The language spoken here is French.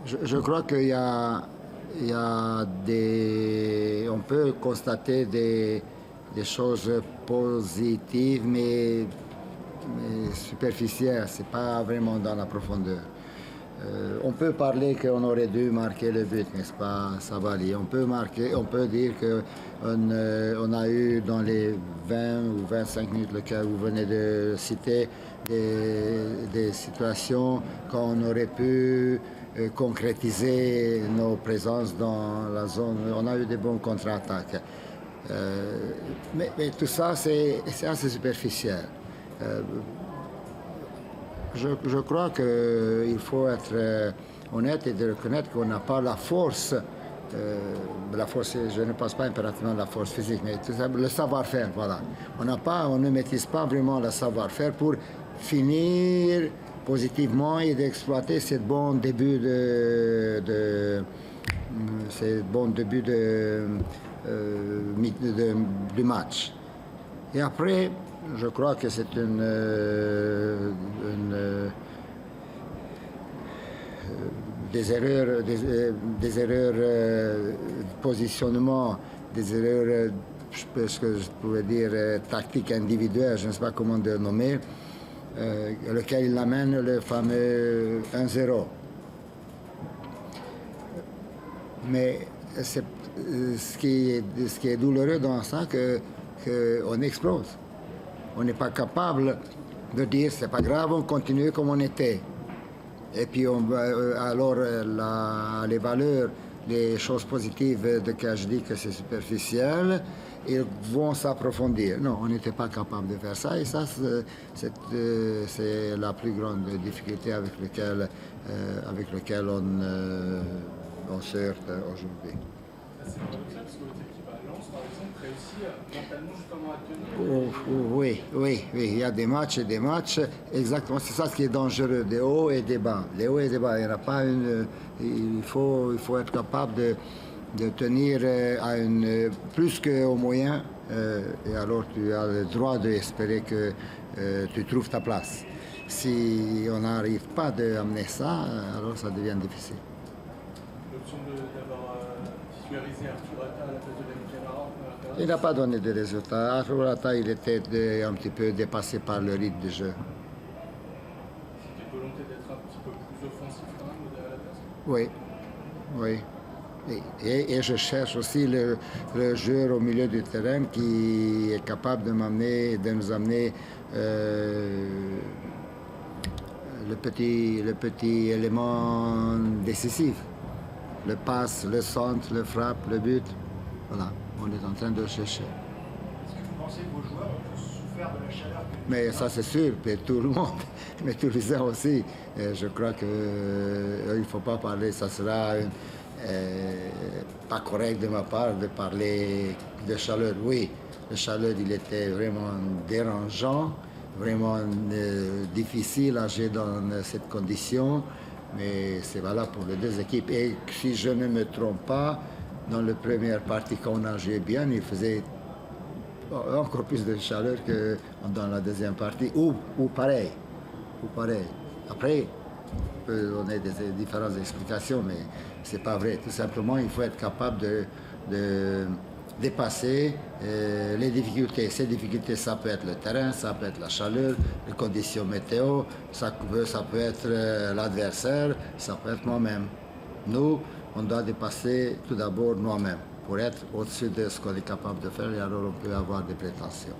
Je crois il y a on peut constater des choses positives, mais superficielles. C'est pas vraiment dans la profondeur. On peut parler qu'on aurait dû marquer le but, n'est-ce pas, Savali? On peut dire qu'on a eu dans les 20 ou 25 minutes que vous venez de citer des situations qu'on aurait pu concrétiser nos présences dans la zone. On a eu des bons contre-attaques. Mais tout ça, c'est assez superficiel. Je crois qu'il faut être honnête et de reconnaître qu'on n'a pas la force. La force, je ne pense pas impérativement la force physique, mais le savoir-faire, voilà. On ne maîtrise pas vraiment le savoir-faire pour finir positivement et d'exploiter ce bon début du match. Et après, je crois que c'est des erreurs de positionnement, des erreurs, ce que je pouvais dire, tactiques individuelles, je ne sais pas comment le nommer, lequel il amène le fameux 1-0. Mais ce qui est douloureux dans ça, qu'on explose. On n'est pas capable de dire c'est pas grave, on continue comme on était. Et puis alors les valeurs, les choses positives de que je dis que c'est superficiel, ils vont s'approfondir. Non, on n'était pas capable de faire ça, et ça c'est la plus grande difficulté avec laquelle on se heurte aujourd'hui. C'est paradoxal parce que votre équipe à Lens, par exemple, réussit mentalement justement à tenir. Oui, il y a des matchs et des matchs. Exactement, c'est ça ce qui est dangereux, des hauts et des bas. Les hauts et des bas, il n'y en a pas une. Il faut être capable de tenir à plus qu'au moyen, et alors tu as le droit d'espérer que tu trouves ta place. Si on n'arrive pas à amener ça, alors ça devient difficile. L'option d'avoir titularisé Arthur Atta à la place de Dani Camara. Il n'a pas donné de résultats. Arthur Atta, il était un petit peu dépassé par le rythme du jeu. C'était volonté d'être un petit peu plus offensif quand même derrière la place. Oui. Et je cherche aussi le joueur au milieu du terrain qui est capable de nous amener le petit élément décisif. Le passe, le centre, le frappe, le but. Voilà, on est en train de chercher. Est-ce que vous pensez que vos joueurs ont tous souffert de la chaleur Mais ça c'est sûr, mais tout le monde, mais tous les uns aussi. Je crois qu'il ne faut pas parler, ça sera pas correct de ma part de parler de chaleur. Oui, la chaleur, il était vraiment dérangeant, vraiment difficile à gérer dans cette condition. Mais c'est valable pour les deux équipes. Et si je ne me trompe pas, dans la première partie, quand on a joué bien, il faisait encore plus de chaleur que dans la deuxième partie, ou pareil. Après, on peut donner des différentes explications, mais c'est pas vrai. Tout simplement, il faut être capable de dépasser les difficultés. Ces difficultés, ça peut être le terrain, ça peut être la chaleur, les conditions météo, ça peut être l'adversaire, ça peut être moi-même. Nous, on doit dépasser tout d'abord nous-mêmes pour être au-dessus de ce qu'on est capable de faire, et alors on peut avoir des prétentions.